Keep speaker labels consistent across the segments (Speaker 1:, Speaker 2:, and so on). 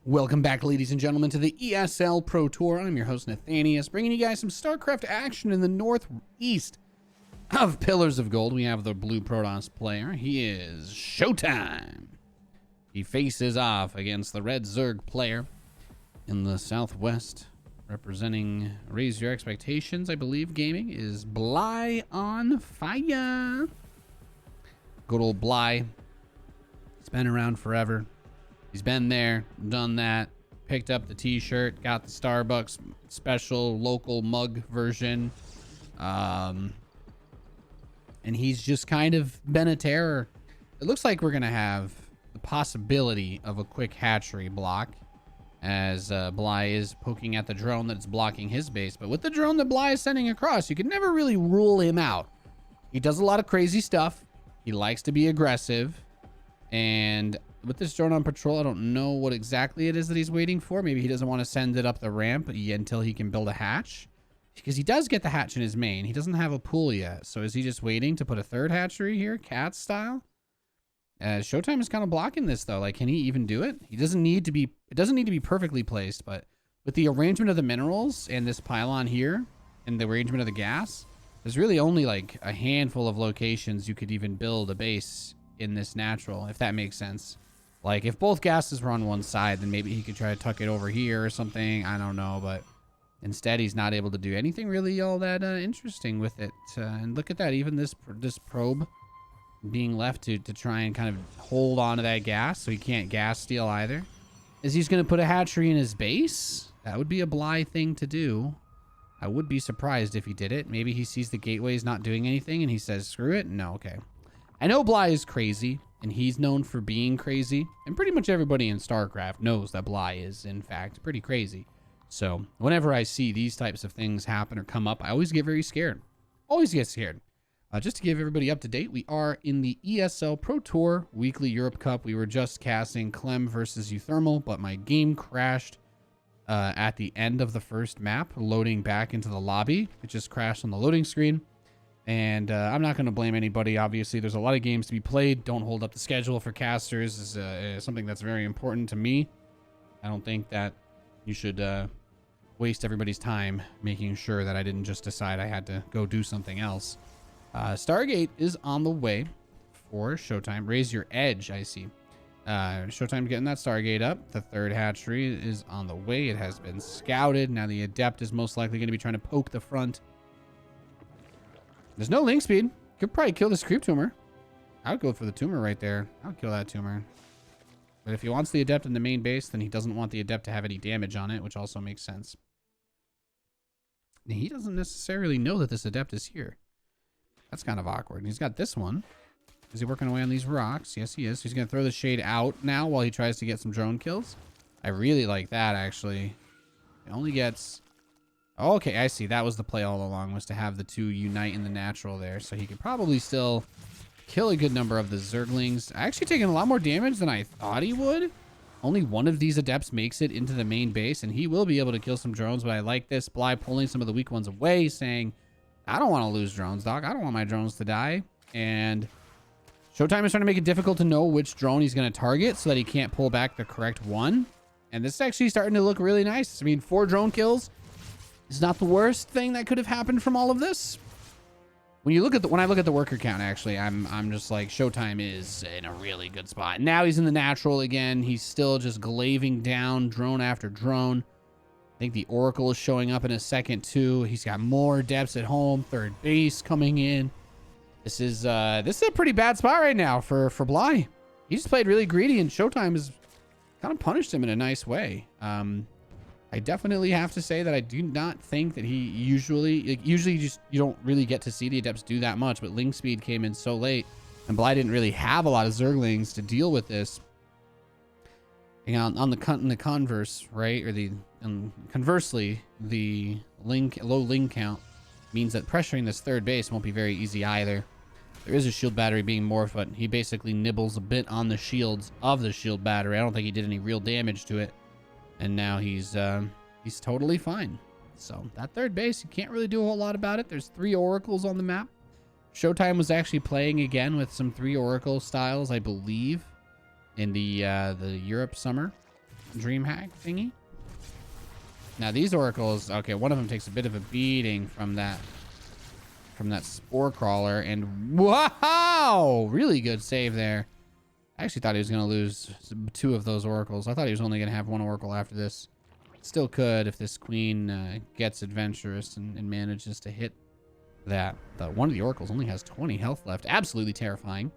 Speaker 1: Welcome back, ladies and gentlemen, to the ESL Pro Tour. I'm your host, Nathanias, bringing you guys some StarCraft action in the northeast of Pillars of Gold. We have the blue Protoss player. He is Showtime. He faces off against the red Zerg player in the southwest, representing Raise Your Expectations, I believe, gaming, is Bly on fire. Good old Bly. He's been around forever. He's been there, done that, picked up the t-shirt, got the Starbucks special local mug version. And he's just kind of been a terror. It looks like we're going to have the possibility of a quick hatchery block as Bly is poking at the drone that's blocking his base. But with the drone that Bly is sending across, you can never really rule him out. He does a lot of crazy stuff. He likes to be aggressive. And with this drone on patrol, I don't know what exactly it is that he's waiting for. Maybe he doesn't want to send it up the ramp until he can build a hatch. Because he does get the hatch in his main. He doesn't have a pool yet. So is he just waiting to put a third hatchery here, cat style? Showtime is kind of blocking this though. Like, can he even do it? He doesn't need to be, it doesn't need to be perfectly placed, but with the arrangement of the minerals and this pylon here and the arrangement of the gas, there's really only like a handful of locations you could even build a base in this natural, if that makes sense. Like, if both gases were on one side, then maybe he could try to tuck it over here or something. I don't know, but instead he's not able to do anything really all that interesting with it. And look at that, even this probe being left to try and kind of hold on to that gas so he can't gas steal either. Is he's going to put a hatchery in his base? That would be a Bly thing to do. I would be surprised if he did it. Maybe he sees the gateways not doing anything and he says, screw it. No, okay. I know Bly is crazy, and he's known for being crazy. And pretty much everybody in StarCraft knows that Bly is, in fact, pretty crazy. So whenever I see these types of things happen or come up, I always get very scared. Always get scared. Just to give everybody up to date, we are in the ESL Pro Tour Weekly Europe Cup. We were just casting Clem versus Euthermal, but my game crashed at the end of the first map, loading back into the lobby. It just crashed on the loading screen. And I'm not going to blame anybody. Obviously, there's a lot of games to be played. Don't hold up the schedule for casters is something that's very important to me. I don't think that you should waste everybody's time making sure that I didn't just decide I had to go do something else. Stargate is on the way for Showtime. Raise your edge, I see. Showtime getting that Stargate up. The third hatchery is on the way. It has been scouted. Now the Adept is most likely going to be trying to poke the front. There's no link speed. Could probably kill this creep tumor. I would go for the tumor right there. I would kill that tumor. But if he wants the Adept in the main base, then he doesn't want the Adept to have any damage on it, which also makes sense. He doesn't necessarily know that this Adept is here. That's kind of awkward. And he's got this one. Is he working away on these rocks? Yes, he is. He's going to throw the shade out now while he tries to get some drone kills. I really like that, actually. He only gets... Okay, I see. That was the play all along, was to have the two unite in the natural there. So he could probably still kill a good number of the Zerglings. Actually taking a lot more damage than I thought he would. Only one of these Adepts makes it into the main base, and he will be able to kill some drones. But I like this. Bly pulling some of the weak ones away, saying, I don't want to lose drones, Doc. I don't want my drones to die. And Showtime is trying to make it difficult to know which drone he's going to target so that he can't pull back the correct one. And this is actually starting to look really nice. I mean, 4 drone kills. It's not the worst thing that could have happened from all of this. When I look at the worker count, actually, I'm just like, Showtime is in a really good spot. Now he's in the natural again. He's still just glaving down drone after drone. I think the Oracle is showing up in a second too. He's got more Adepts at home. Third base coming in. This is a pretty bad spot right now for Bly. He just played really greedy, and Showtime has kind of punished him in a nice way. I definitely have to say that I do not think that he usually just, you don't really get to see the Adepts do that much, but link speed came in so late, and Bly didn't really have a lot of Zerglings to deal with this. And on the converse, right, or conversely, the low link count means that pressuring this third base won't be very easy either. There is a shield battery being morphed, but he basically nibbles a bit on the shields of the shield battery. I don't think he did any real damage to it. And now he's totally fine. So that third base, you can't really do a whole lot about it. There's 3 Oracles on the map. Showtime was actually playing again with some 3 Oracle styles, I believe, in the Europe summer. dream hack thingy. Now these oracles, okay, one of them takes a bit of a beating from that spore crawler, and wow, really good save there. I actually thought he was going to lose 2 of those oracles. I thought he was only going to have 1 oracle after this. Still could if this queen gets adventurous and manages to hit that. One of the oracles only has 20 health left. Absolutely terrifying.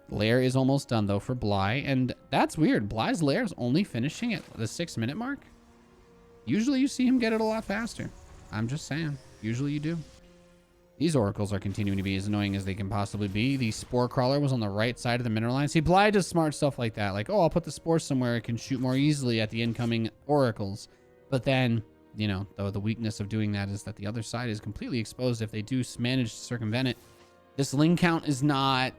Speaker 1: Lair is almost done though for Bly, and that's weird. Bly's lair is only finishing at the 6-minute mark. Usually you see him get it a lot faster. I'm just saying. Usually you do. These oracles are continuing to be as annoying as they can possibly be. The spore crawler was on the right side of the mineral line. See, Bly does smart stuff like that. Like, oh, I'll put the spore somewhere it can shoot more easily at the incoming oracles. But then, you know, the weakness of doing that is that the other side is completely exposed if they do manage to circumvent it. This ling count is not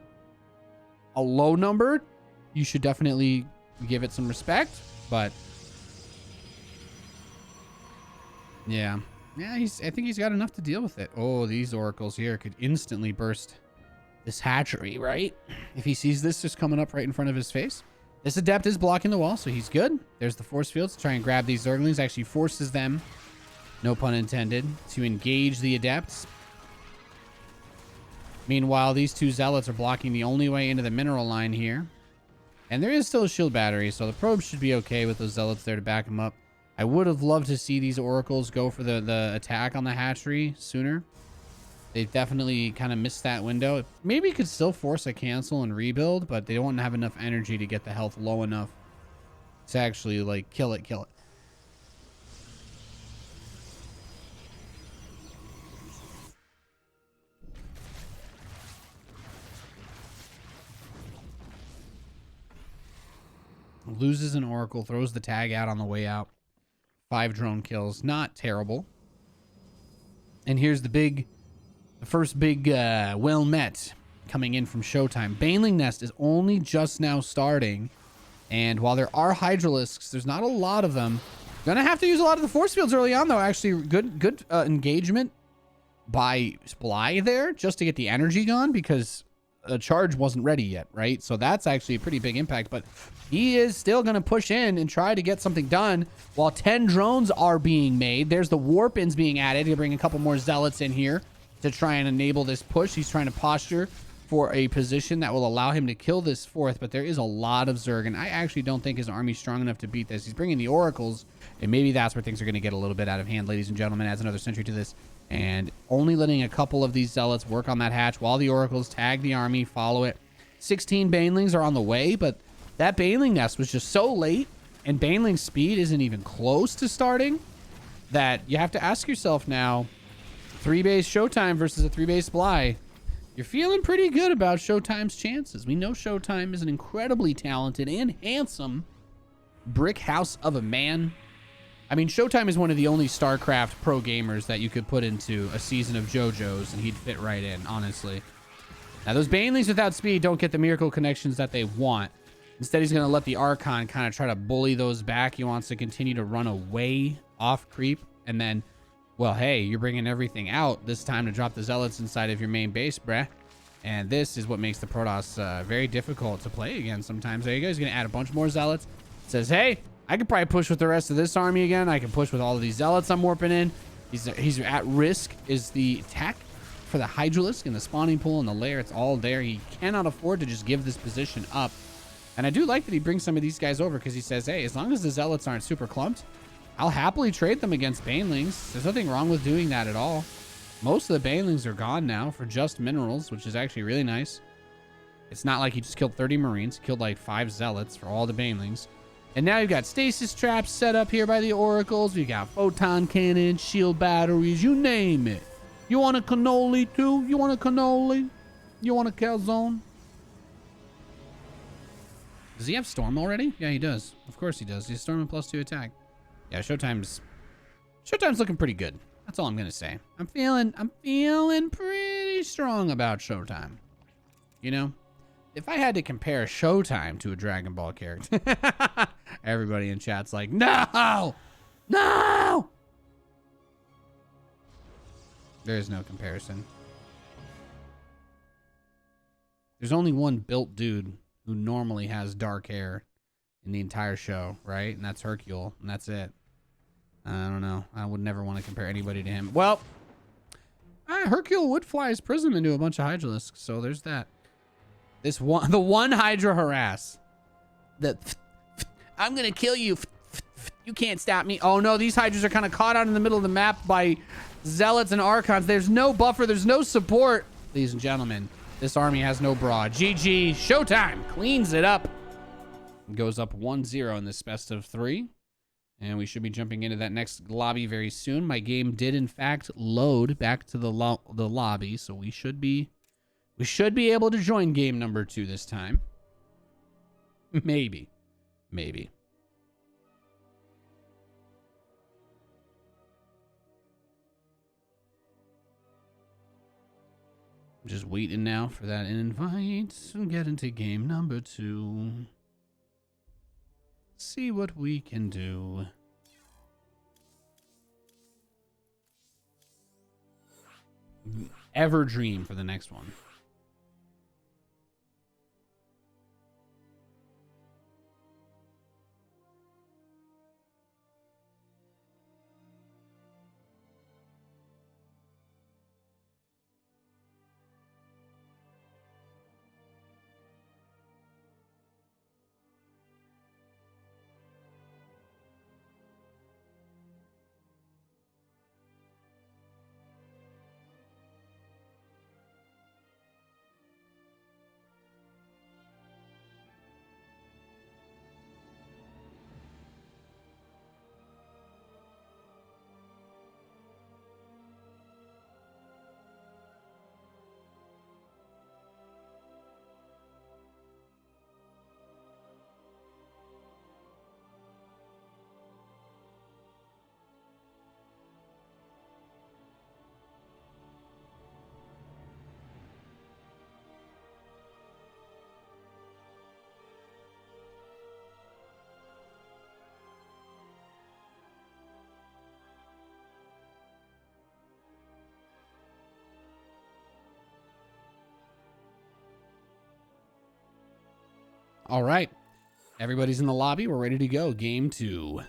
Speaker 1: a low number. You should definitely give it some respect, but yeah. Yeah, I think he's got enough to deal with it. Oh, these oracles here could instantly burst this hatchery, right? If he sees this just coming up right in front of his face. This adept is blocking the wall, so he's good. There's the force fields to try and grab these zerglings. Actually forces them, no pun intended, to engage the adepts. Meanwhile, these 2 zealots are blocking the only way into the mineral line here. And there is still a shield battery, so the probe should be okay with those zealots there to back him up. I would have loved to see these oracles go for the attack on the hatchery sooner. They definitely kind of missed that window. Maybe could still force a cancel and rebuild, but they don't have enough energy to get the health low enough to actually, like, kill it. Loses an oracle, throws the tag out on the way out. 5 drone kills, not terrible. And here's the first big well met coming in from Showtime. Baneling Nest is only just now starting, and while there are Hydralisks, there's not a lot of them. Gonna have to use a lot of the force fields early on though. Actually, good engagement by Bly there just to get the energy gone, because a charge wasn't ready yet, right? So that's actually a pretty big impact, but he is still going to push in and try to get something done while 10 drones are being made. There's the warp-ins being added to bring a couple more zealots in here to try and enable this push. He's trying to posture for a position that will allow him to kill this 4th, but there is a lot of Zerg, and I actually don't think his army's strong enough to beat this. He's bringing the oracles, and maybe that's where things are going to get a little bit out of hand, ladies and gentlemen. Adds another sentry to this, and only letting a couple of these zealots work on that hatch while the oracles tag the army, follow it. 16 banelings are on the way, but that baneling nest was just so late, and baneling speed isn't even close to starting, that you have to ask yourself now, 3-base Showtime versus a 3-base Bly. You're feeling pretty good about Showtime's chances. We know Showtime is an incredibly talented and handsome brick house of a man. I mean, Showtime is one of the only StarCraft pro gamers that you could put into a season of JoJo's and he'd fit right in, honestly. Now, those banelings without speed don't get the miracle connections that they want. Instead, he's going to let the Archon kind of try to bully those back. He wants to continue to run away off creep. And then, well, hey, you're bringing everything out this time to drop the Zealots inside of your main base, bruh. And this is what makes the Protoss very difficult to play against sometimes. There you go. He's going to add a bunch more Zealots. Says, hey, I could probably push with the rest of this army again. I can push with all of these Zealots I'm warping in. He's at risk is the attack for the Hydralisk and the spawning pool and the lair. It's all there. He cannot afford to just give this position up. And I do like that he brings some of these guys over because he says, hey, as long as the Zealots aren't super clumped, I'll happily trade them against Banelings. There's nothing wrong with doing that at all. Most of the Banelings are gone now for just minerals, which is actually really nice. It's not like he just killed 30 Marines. He killed like 5 Zealots for all the Banelings. And now you've got stasis traps set up here by the Oracles. We've got photon cannons, shield batteries, you name it. You want a cannoli too? You want a cannoli? You want a calzone? Does he have Storm already? Yeah, he does. Of course he does. He's Storm and +2 attack. Yeah, Showtime's looking pretty good. That's all I'm gonna say. I'm feeling pretty strong about Showtime. You know, if I had to compare Showtime to a Dragon Ball character, everybody in chat's like, no, no. There is no comparison. There's only one built dude who normally has dark hair in the entire show, right? And that's Hercule, and that's it. I don't know. I would never want to compare anybody to him. Well, Hercule would fly his prism into a bunch of Hydralisks, so there's that. The one Hydra harass. I'm gonna kill you. You can't stop me. Oh no, these Hydras are kind of caught out in the middle of the map by Zealots and Archons. There's no buffer. There's no support. Ladies and gentlemen, this army has no bra. GG. Showtime cleans it up. Goes up 1-0 in this best of 3. And we should be jumping into that next lobby very soon. My game did, in fact, load back to the lobby. So we should be able to join game number 2 this time. Maybe. Maybe. I'm just waiting now for that invite and get into game number 2. See what we can do. Ever dream for the next one. All right. Everybody's in the lobby. We're ready to go. Game 2.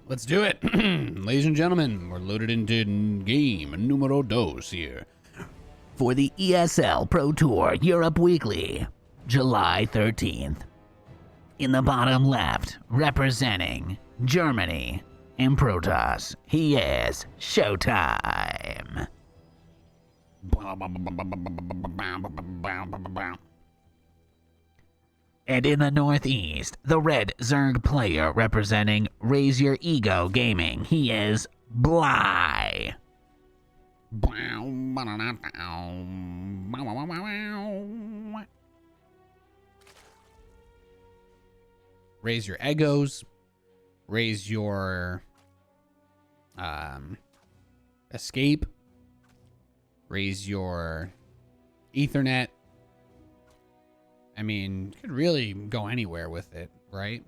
Speaker 1: Let's do it. Ladies and gentlemen, we're loaded into game numero dos here.
Speaker 2: For the ESL Pro Tour Europe Weekly, July 13th. In the bottom left, representing Germany and Protoss, he is Showtime. And in the northeast, the red Zerg player representing Raise Your Ego Gaming, he is Bly.
Speaker 1: Raise your egos. Raise your escape. Raise your Ethernet. I mean, you could really go anywhere with it, right?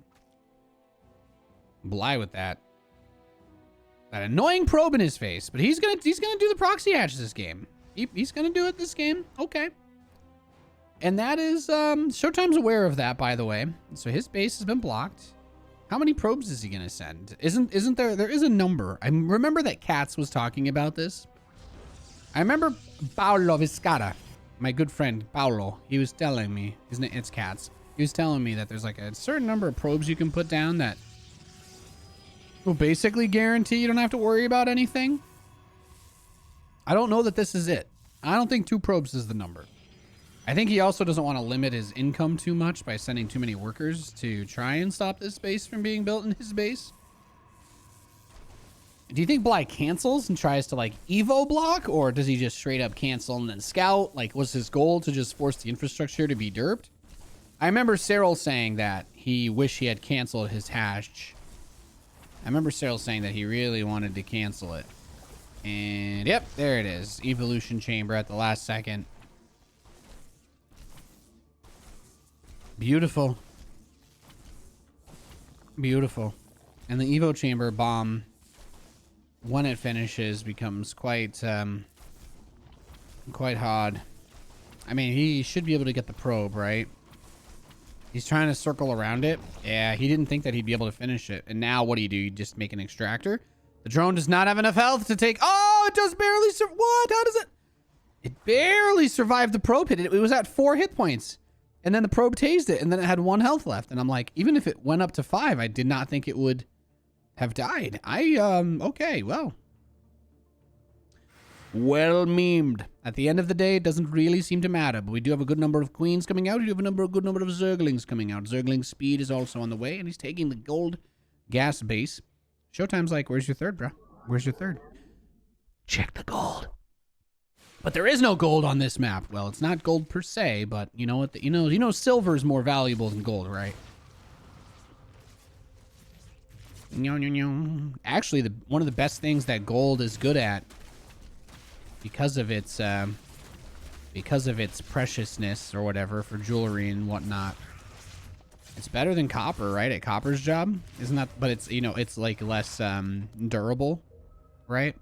Speaker 1: Bly with that annoying probe in his face, but he's gonna do the proxy hatch this game. He's gonna do it this game. Okay. And that is Showtime's aware of that, by the way. So his base has been blocked. How many probes is he gonna send? Isn't there is a number. I remember that Katz was talking about this. I remember Paolo Viscara, my good friend Paolo, he was telling me, his name, it's Katz. He was telling me that there's like a certain number of probes you can put down that will basically guarantee you don't have to worry about anything. I don't know that this is it. I don't think 2 probes is the number. I think he also doesn't want to limit his income too much by sending too many workers to try and stop this base from being built in his base. Do you think Bly cancels and tries to like Evo block, or does he just straight up cancel and then scout? Like, was his goal to just force the infrastructure to be derped? I remember Cyril saying that he wished he had canceled his hatch remember Cyril saying that he really wanted to cancel it. And yep, there it is. Evolution chamber at the last second. Beautiful. Beautiful. And the Evo chamber bomb, when it finishes, becomes quite hard. I mean, he should be able to get the probe, right? He's trying to circle around it. Yeah, he didn't think that he'd be able to finish it. And now what do? You just make an extractor? The drone does not have enough health to take... Oh, it does barely... What? How does it... It barely survived the probe hit. It was at 4 hit points. And then the probe tased it. And then it had 1 health left. And I'm like, even if it went up to 5, I did not think it would have died. Okay, well. Well memed. At the end of the day, it doesn't really seem to matter. But we do have a good number of queens coming out. We do have a good number of zerglings coming out. Zergling speed is also on the way. And he's taking the gold gas base. Showtime's like, where's your third, bro? Where's your third? Check the gold. But there is no gold on this map. Well, it's not gold per se, but you know what? You know, silver is more valuable than gold, right? Actually, one of the best things that gold is good at, because of its preciousness or whatever for jewelry and whatnot. It's better than copper, right? At copper's job, isn't that? But it's, you know, it's like less durable, right?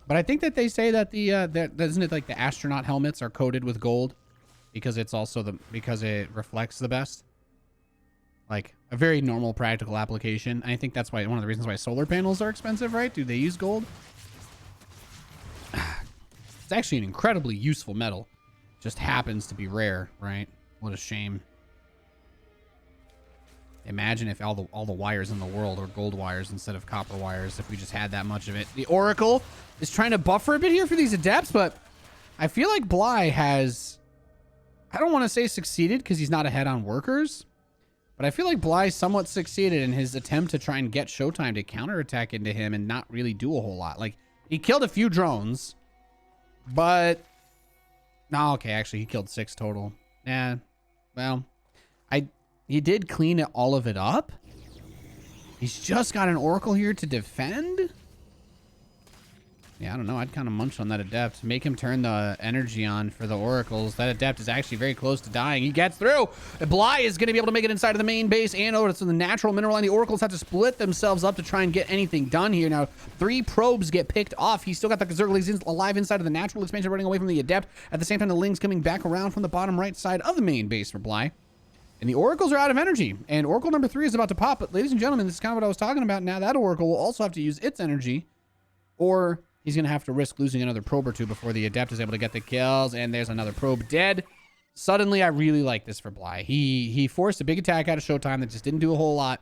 Speaker 1: But I think that they say that isn't it like the astronaut helmets are coated with gold because it's also because it reflects the best. Like a very normal practical application. I think that's why one of the reasons why solar panels are expensive, right? Do they use gold? It's actually an incredibly useful metal. Just happens to be rare, right? What a shame. Imagine if all the wires in the world were gold wires instead of copper wires, if we just had that much of it. The Oracle is trying to buffer a bit here for these adepts, but I feel like Bly has, I don't want to say succeeded because he's not ahead on workers, but I feel like Bly somewhat succeeded in his attempt to try and get Showtime to counterattack into him and not really do a whole lot. Like, he killed a few drones, but... No, okay, actually, he killed 6 total. Yeah, well, he did clean all of it up. He's just got an Oracle here to defend. Yeah, I don't know. I'd kind of munch on that Adept. Make him turn the energy on for the Oracles. That Adept is actually very close to dying. He gets through. Bly is going to be able to make it inside of the main base and over to the natural mineral line. The Oracles have to split themselves up to try and get anything done here. Now, 3 probes get picked off. He's still got the Zerglings alive inside of the natural expansion, running away from the Adept. At the same time, the Lings coming back around from the bottom right side of the main base for Bly. And the Oracles are out of energy. And Oracle number 3 is about to pop. But ladies and gentlemen, this is kind of what I was talking about. Now that Oracle will also have to use its energy. Or he's going to have to risk losing another probe or 2 before the Adept is able to get the kills. And there's another probe dead. Suddenly, I really like this for Bly. He forced a big attack out of Showtime that just didn't do a whole lot.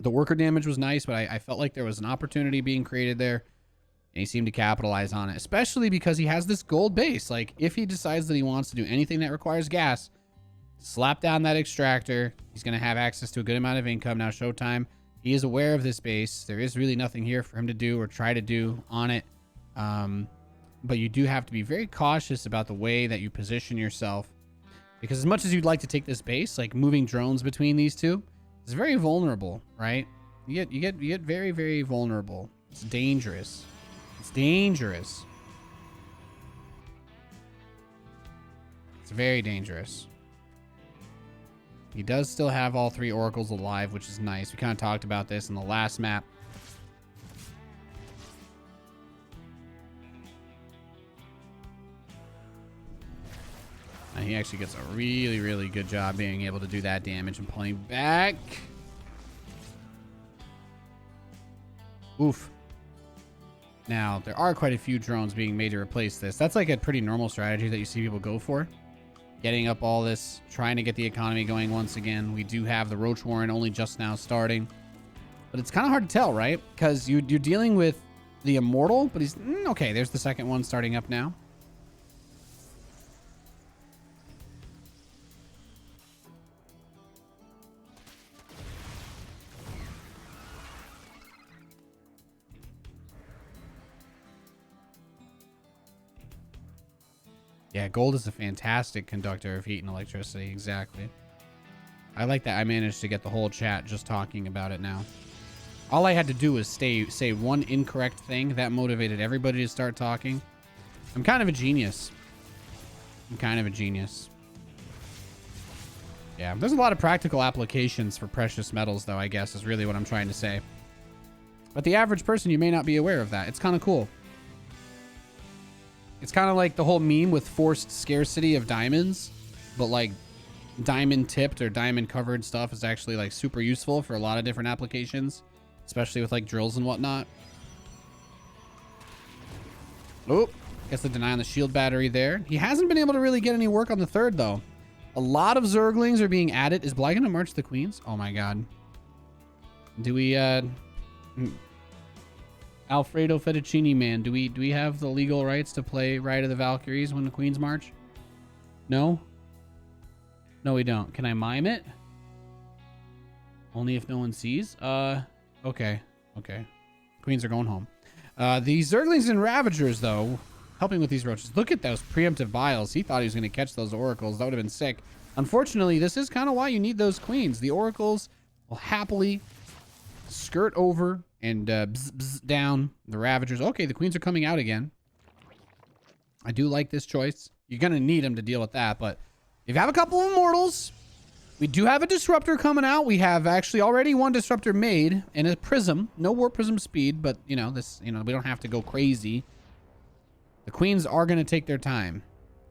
Speaker 1: The worker damage was nice, but I felt like there was an opportunity being created there. And he seemed to capitalize on it. Especially because he has this gold base. Like, if he decides that he wants to do anything that requires gas... Slap down that extractor. He's going to have access to a good amount of income. Now, Showtime, he is aware of this base. There is really nothing here for him to do or try to do on it. But you do have to be very cautious about the way that you position yourself. Because as much as you'd like to take this base, like moving drones between these two, it's very vulnerable, right? You get very, very vulnerable. It's dangerous. It's dangerous. It's very dangerous. He does still have all 3 Oracles alive, which is nice. We kind of talked about this in the last map. And he actually gets a really, really good job being able to do that damage and pulling back. Oof. Now, there are quite a few drones being made to replace this. That's like a pretty normal strategy that you see people go for. Getting up all this, trying to get the economy going once again. We do have the Roach Warren only just now starting. But it's kind of hard to tell, right? Because you're dealing with the Immortal, but he's... okay, there's the second one starting up now. Yeah, gold is a fantastic conductor of heat and electricity. Exactly. I like that I managed to get the whole chat just talking about it now. All I had to do was say one incorrect thing. That motivated everybody to start talking. I'm kind of a genius. I'm kind of a genius. Yeah, there's a lot of practical applications for precious metals, though, I guess, is really what I'm trying to say. But the average person, you may not be aware of that. It's kind of cool. It's kind of like the whole meme with forced scarcity of diamonds, but like diamond tipped or diamond covered stuff is actually like super useful for a lot of different applications, especially with like drills and whatnot. Oh, gets the deny on the shield battery there. He hasn't been able to really get any work on the third, though. A lot of Zerglings are being added. Is Bly going to march the queens? Oh my god. Do we, Alfredo Fettuccini man, do we have the legal rights to play Ride of the Valkyries when the queens march? No? No, we don't. Can I mime it? Only if no one sees? Okay. Okay. Queens are going home. The Zerglings and Ravagers, though, helping with these roaches. Look at those preemptive biles. He thought he was going to catch those oracles. That would have been sick. Unfortunately, this is kind of why you need those queens. The oracles will happily skirt over and down the Ravagers. Okay, the queens are coming out again. I do like this choice. You're going to need them to deal with that, but if you have a couple of Immortals, we do have a Disruptor coming out. We have actually already one Disruptor made and a Prism. No Warp Prism speed, but, you know, this, you know, we don't have to go crazy. The queens are going to take their time.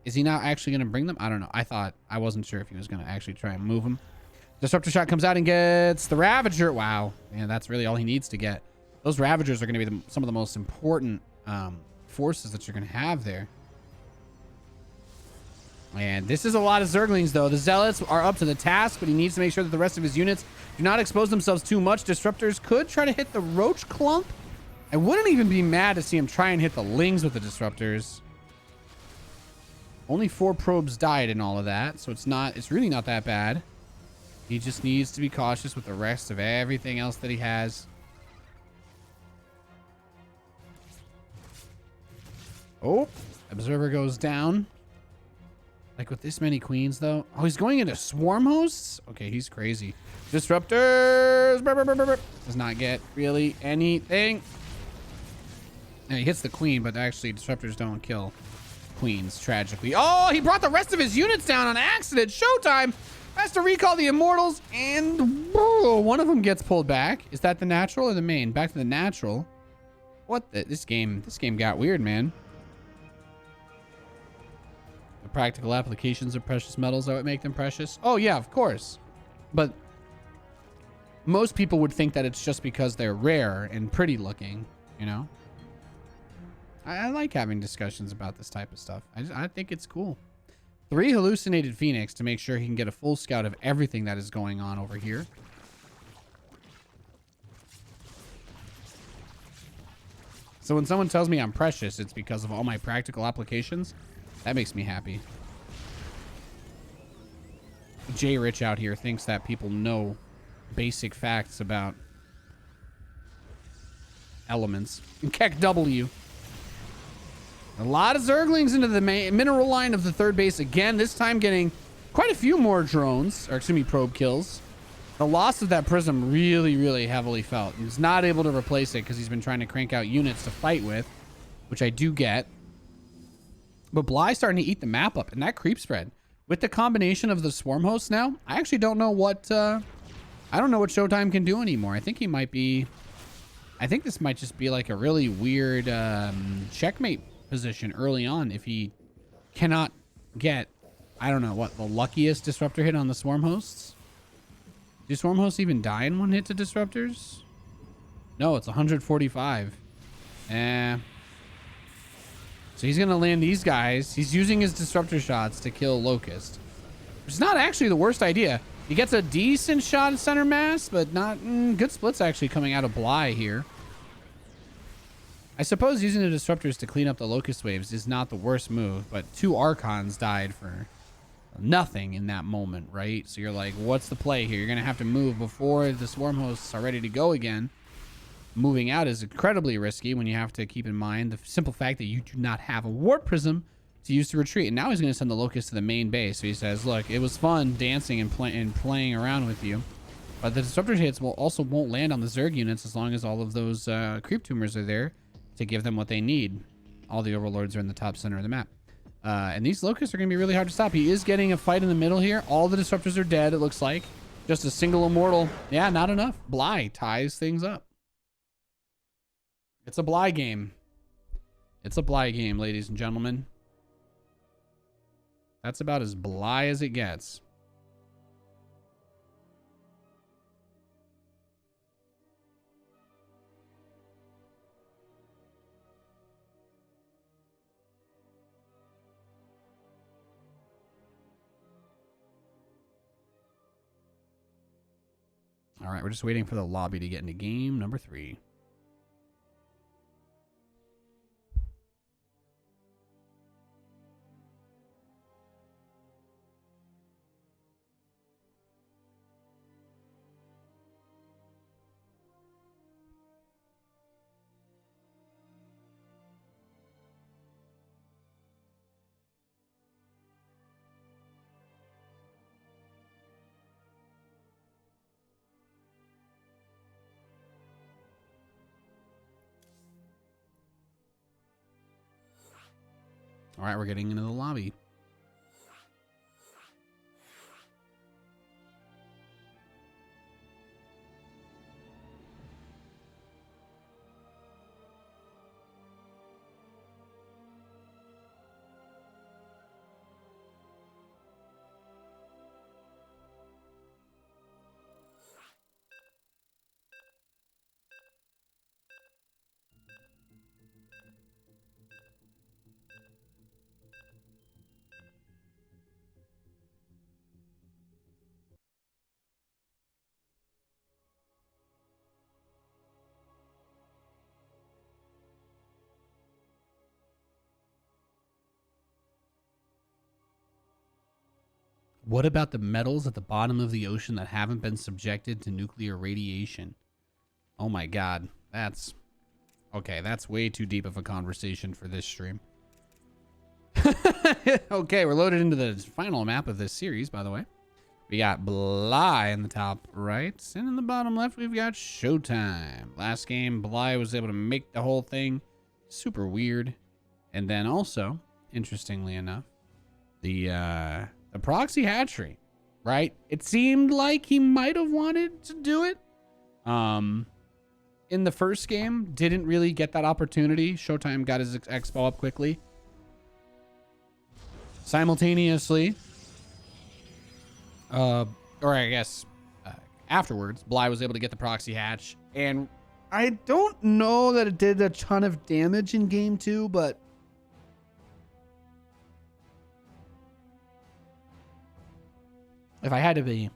Speaker 1: Is he not actually going to bring them? I don't know. I wasn't sure if he was going to actually try and move them. Disruptor shot comes out and gets the Ravager. Wow. Man, that's really all he needs to get. Those Ravagers are going to be some of the most important forces that you're going to have there. And this is a lot of Zerglings, though. The Zealots are up to the task, but he needs to make sure that the rest of his units do not expose themselves too much. Disruptors could try to hit the Roach Clump. I wouldn't even be mad to see him try and hit the Lings with the Disruptors. Only 4 probes died in all of that, so it's really not that bad. He just needs to be cautious with the rest of everything else that he has. Oh, Observer goes down. Like with this many queens, though. Oh, he's going into swarm hosts? Okay, he's crazy. Disruptors! Burr, burr, burr, burr. Does not get really anything. And he hits the queen, but actually disruptors don't kill queens, tragically. Oh, he brought the rest of his units down on accident. Showtime has to recall the Immortals, and whoa, one of them gets pulled back. Is that the natural or the main? Back to the natural. What the? This game got weird, man. The practical applications of precious metals that would make them precious. Oh yeah, of course. But most people would think that it's just because they're rare and pretty looking, you know? I like having discussions about this type of stuff. I think it's cool. 3 hallucinated Phoenix to make sure he can get a full scout of everything that is going on over here. So when someone tells me I'm precious, it's because of all my practical applications. That makes me happy. J Rich out here thinks that people know basic facts about elements. Keck W. A lot of Zerglings into the mineral line of the third base again, this time getting quite a few more drones, or excuse me, probe kills. The loss of that Prism really, really heavily felt. He's not able to replace it because he's been trying to crank out units to fight with, which I do get. But Bly's starting to eat the map up, and that creep spread. With the combination of the swarm hosts now, I actually don't know what, I don't know what Showtime can do anymore. I think he might be, I think this might just be like a really weird checkmate position early on if he cannot get, I don't know, what, the luckiest disruptor hit on the swarm hosts? Do swarm hosts even die in one hit to disruptors? No, it's 145. So he's going to land these guys. He's using his disruptor shots to kill Locust. Which is not actually the worst idea. He gets a decent shot at center mass, but not good splits actually coming out of Bly here. I suppose using the disruptors to clean up the Locust waves is not the worst move, but 2 Archons died for nothing in that moment, right? So you're like, what's the play here? You're going to have to move before the swarm hosts are ready to go again. Moving out is incredibly risky when you have to keep in mind the simple fact that you do not have a warp prism to use to retreat. And now he's going to send the Locust to the main base. So he says, look, it was fun dancing and playing around with you. But the disruptor hits won't land on the Zerg units as long as all of those creep tumors are there to give them what they need. All the overlords are in the top center of the map. And these locusts are going to be really hard to stop. He is getting a fight in the middle here. All the disruptors are dead, it looks like. Just a single immortal. Yeah, not enough. Bly ties things up. It's a Bly game. It's a Bly game, ladies and gentlemen. That's about as Bly as it gets. All right, we're just waiting for the lobby to get into game number 3. All right, we're getting into the lobby. What about the metals at the bottom of the ocean that haven't been subjected to nuclear radiation? Oh my god. That's... Okay, that's way too deep of a conversation for this stream. Okay, we're loaded into the final map of this series, by the way. We got Bly in the top right, and in the bottom left, we've got Showtime. Last game, Bly was able to make the whole thing super weird. And then also, interestingly enough, the proxy hatchery, right? It seemed like he might have wanted to do it. In the first game, didn't really get that opportunity. Showtime got his expo up quickly. Simultaneously, or I guess afterwards, Bly was able to get the proxy hatch. And I don't know that it did a ton of damage in game 2, but if I had to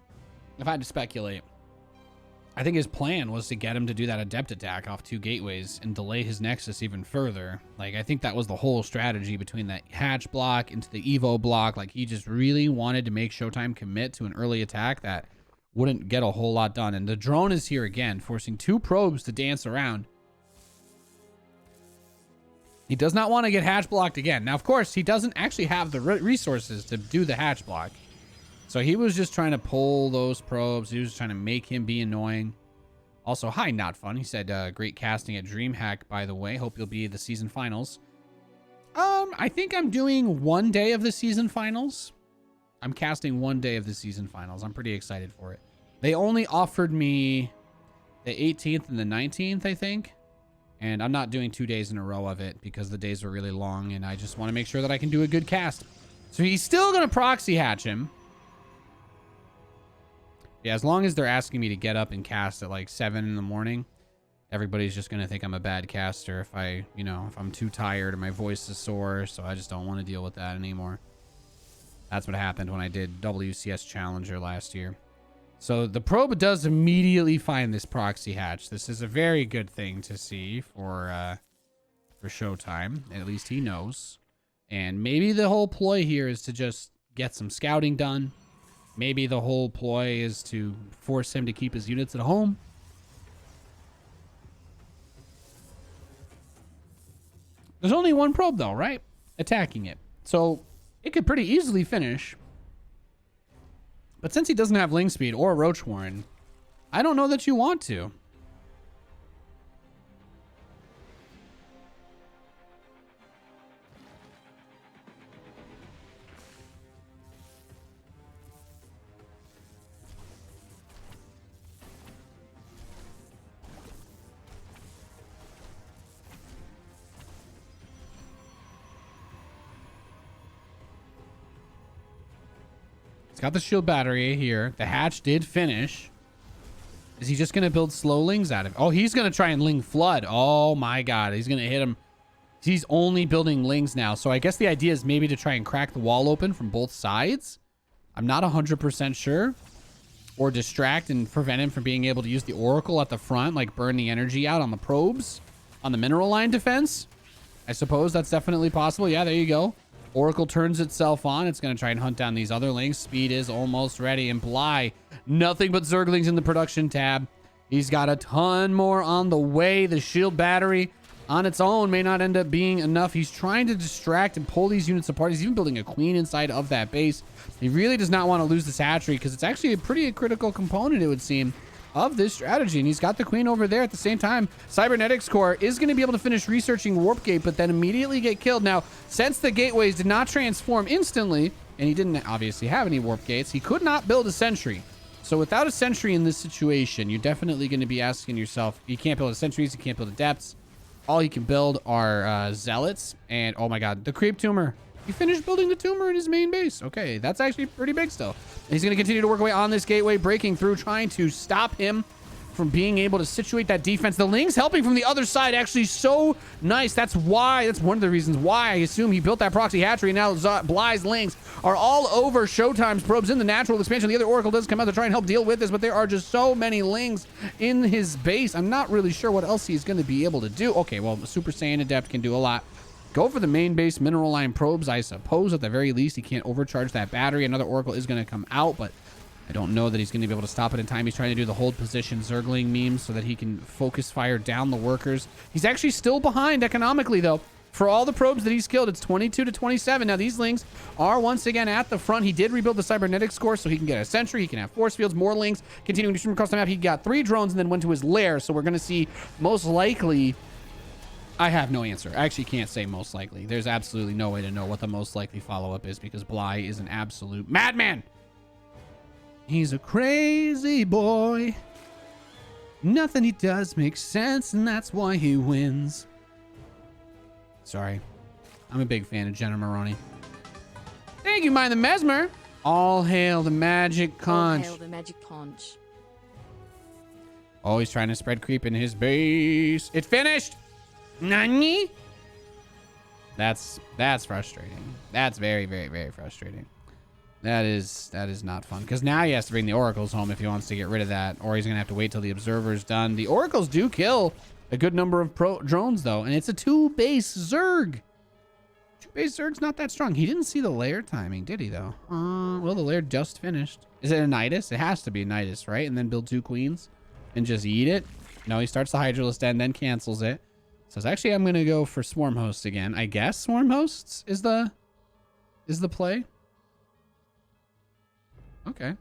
Speaker 1: speculate, I think his plan was to get him to do that adept attack off 2 gateways and delay his nexus even further. Like, I think that was the whole strategy between that hatch block into the Evo block. Like, he just really wanted to make Showtime commit to an early attack that wouldn't get a whole lot done. And the drone is here again, forcing 2 probes to dance around. He does not want to get hatch blocked again. Now, of course, he doesn't actually have the resources to do the hatch block. So he was just trying to pull those probes. He was trying to make him be annoying. Also, hi, Not Fun. He said, great casting at DreamHack, by the way. Hope you'll be at the season finals. I think I'm doing 1 day of the season finals. I'm casting 1 day of the season finals. I'm pretty excited for it. They only offered me the 18th and the 19th, I think. And I'm not doing 2 days in a row of it because the days are really long. And I just want to make sure that I can do a good cast. So he's still going to proxy hatch him. Yeah, as long as they're asking me to get up and cast at like 7 in the morning, everybody's just going to think I'm a bad caster if if I'm too tired or my voice is sore. So I just don't want to deal with that anymore. That's what happened when I did WCS Challenger last year. So the probe does immediately find this proxy hatch. This is a very good thing to see for Showtime. At least he knows. And maybe the whole ploy here is to just get some scouting done. Maybe the whole ploy is to force him to keep his units at home. There's only 1 probe, though, right? Attacking it. So it could pretty easily finish. But since he doesn't have Ling Speed or Roach Warren, I don't know that you want to. It's got the shield battery here. The hatch did finish. Is he just going to build slow lings out of it? Oh, he's going to try and ling flood. Oh my God. He's going to hit him. He's only building lings now. So I guess the idea is maybe to try and crack the wall open from both sides. I'm not 100% sure. Or distract and prevent him from being able to use the oracle at the front. Like burn the energy out on the probes. On the mineral line defense. I suppose that's definitely possible. Yeah, there you go. Oracle turns itself on. It's going to try and hunt down these other lings. Speed is almost ready. And Bly, nothing but Zerglings in the production tab. He's got a ton more on the way. The shield battery on its own may not end up being enough. He's trying to distract and pull these units apart. He's even building a queen inside of that base. He really does not want to lose this hatchery because it's actually a pretty critical component, it would seem, of this strategy. And he's got the queen over there at the same time. Cybernetics Core is going to be able to finish researching Warp Gate, but then immediately get killed. Now, since the gateways did not transform instantly, and he didn't obviously have any Warp Gates, he could not build a sentry. So without a sentry in this situation, you're definitely going to be asking yourself, you can't build a sentries, you can't build a depths. All you can build are zealots. And oh my God, the creep tumor. He finished building the tumor in his main base. Okay, that's actually pretty big still. He's going to continue to work away on this gateway, breaking through, trying to stop him from being able to situate that defense. The Lings helping from the other side, actually so nice. That's one of the reasons why I assume he built that proxy hatchery. And now Bly's Lings are all over Showtime's probes in the natural expansion. The other Oracle does come out to try and help deal with this, but there are just so many Lings in his base. I'm not really sure what else he's going to be able to do. Okay, well, the Super Saiyan Adept can do a lot. Go for the main base mineral line probes. I suppose at the very least he can't overcharge that battery. Another Oracle is going to come out, but I don't know that he's going to be able to stop it in time. He's trying to do the hold position Zergling memes so that he can focus fire down the workers. He's actually still behind economically, though. For all the probes that he's killed, it's 22 to 27. Now, these Lings are once again at the front. He did rebuild the Cybernetics Core so he can get a sentry. He can have force fields, more Lings. Continuing to stream across the map, he got 3 drones and then went to his lair. So we're going to see most likely... I have no answer. I actually can't say most likely. There's absolutely no way to know what the most likely follow-up is because Bly is an absolute madman. He's a crazy boy. Nothing he does makes sense, and that's why he wins. Sorry. I'm a big fan of Jenna Maroney. Thank you, Mind the Mesmer. All hail the magic conch.
Speaker 3: All hail the magic conch.
Speaker 1: Oh, he's trying to spread creep in his base. It finished. Nani? That's frustrating. That's very, very, very frustrating. That is not fun because now he has to bring the oracles home if he wants to get rid of that, or he's gonna have to wait till the observer's done. The oracles do kill a good number of drones though, and it's a 2-base Zerg. 2-base Zerg's not that strong. He didn't see the lair timing, did he though? Well, the lair just finished. Is it a Nidus? It has to be a Nidus, right? And then build 2 queens and just eat it. No, he starts the Hydralisk Den, then cancels it. Says, actually, I'm going to go for Swarm Hosts again. I guess Swarm Hosts is the play. Okay.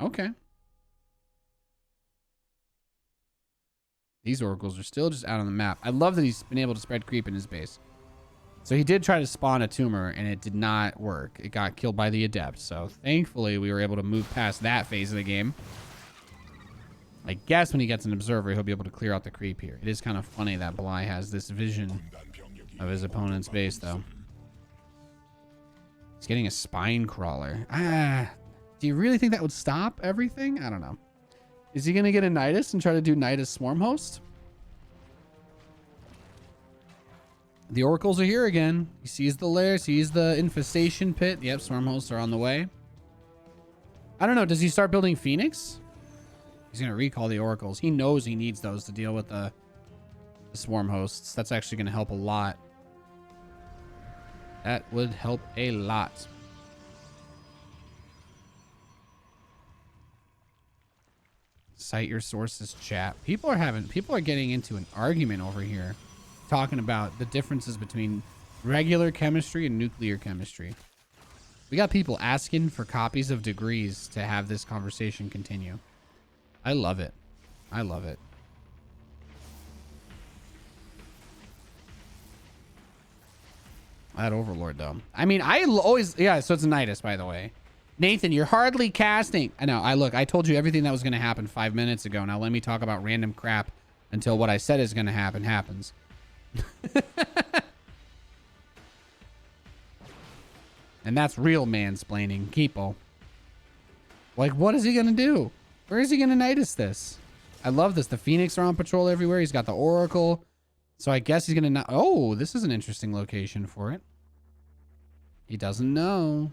Speaker 1: Okay. These oracles are still just out on the map. I love that he's been able to spread creep in his base. So he did try to spawn a tumor, and it did not work. It got killed by the Adept. So thankfully, we were able to move past that phase of the game. I guess when he gets an observer, he'll be able to clear out the creep here. It is kind of funny that Bly has this vision of his opponent's base, though. He's getting a spine crawler. Do you really think that would stop everything? I don't know. Is he going to get a Nidus and try to do Nidus Swarm Host? The oracles are here again. He sees the lair, sees the infestation pit. Yep, Swarm Hosts are on the way. I don't know. Does he start building Phoenix? He's going to recall the oracles. He knows he needs those to deal with the Swarm Hosts. That's actually going to help a lot. That would help a lot. Cite your sources, chat. People are getting into an argument over here talking about the differences between regular chemistry and nuclear chemistry. We got people asking for copies of degrees to have this conversation continue. I love it. I love it. That Overlord, though. I mean, always... Yeah, so it's Nidus, by the way. Nathan, you're hardly casting. I know. I told you everything that was going to happen 5 minutes ago. Now let me talk about random crap until what I said is going to happen happens. And that's real mansplaining. Keepo. Like, what is he going to do? Where is he going to Nidus this? I love this. The Phoenix are on patrol everywhere. He's got the Oracle. So I guess he's going to... Oh, this is an interesting location for it. He doesn't know.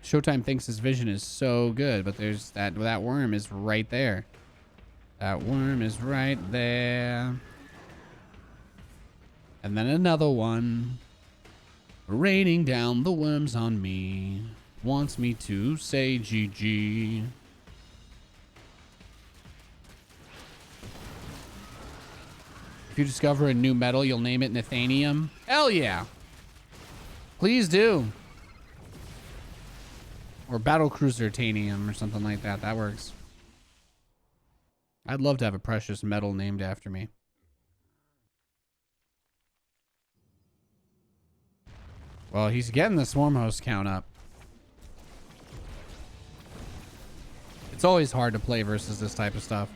Speaker 1: Showtime thinks his vision is so good, but there's that worm is right there. That worm is right there. And then another one. Raining down the worms on me. Wants me to say GG. If you discover a new metal, you'll name it Nathanium. Hell yeah. Please do. Or Battlecruiser Tanium or something like that. That works. I'd love to have a precious metal named after me. Well, he's getting the swarm host count up. It's always hard to play versus this type of stuff.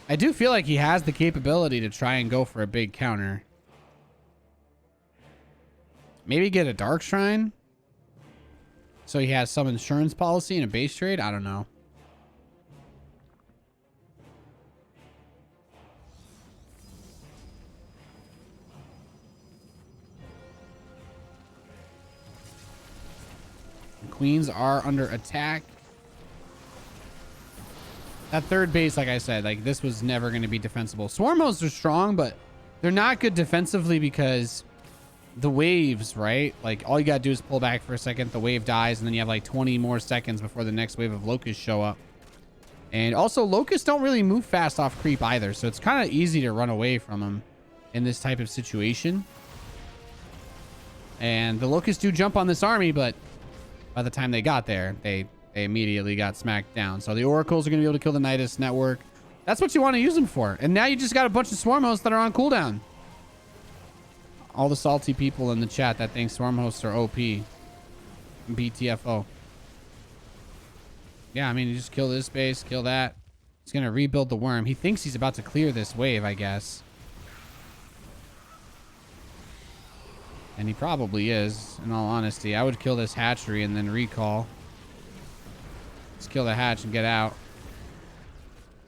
Speaker 1: I do feel like he has the capability to try and go for a big counter. Maybe get a Dark Shrine. So he has some insurance policy and a base trade? I don't know. The Queens are under attack. That third base, like I said, like this was never going to be defensible. Swarm hosts are strong, but they're not good defensively because the waves, right? Like all you got to do is pull back for a second. The wave dies, and then you have like 20 more seconds before the next wave of locusts show up. And also, locusts don't really move fast off creep either, so it's kind of easy to run away from them in this type of situation. And the locusts do jump on this army, but by the time they got there, they immediately got smacked down. So the oracles are going to be able to kill the Nidus network. That's what you want to use them for. And now you just got a bunch of swarm hosts that are on cooldown. All the salty people in the chat that think swarm hosts are OP. BTFO. Yeah, I mean, you just kill this base, kill that. He's going to rebuild the worm. He thinks he's about to clear this wave, I guess. And he probably is, in all honesty. I would kill this hatchery and then recall. Let's kill the hatch and get out.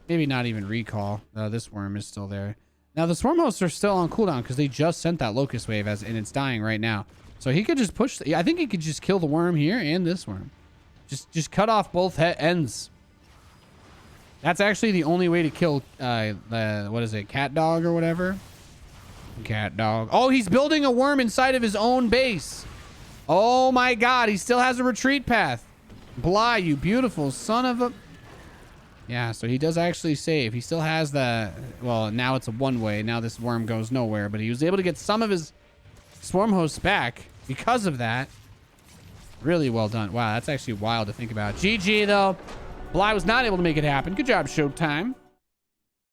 Speaker 1: Maybe not even recall. This worm is still there. Now, the swarm hosts are still on cooldown because they just sent that locust wave and it's dying right now. So he could just push. I think he could just kill the worm here and this worm. Just cut off both ends. That's actually the only way to kill what is it? Cat dog or whatever? Cat dog. Oh, he's building a worm inside of his own base. Oh my God. He still has a retreat path. Blah, you beautiful son of a... Yeah, so he does actually save. He still has the... Well, now it's a one-way. Now this worm goes nowhere. But he was able to get some of his swarm hosts back because of that. Really well done. Wow, that's actually wild to think about. GG, though. Bly was not able to make it happen. Good job, Showtime.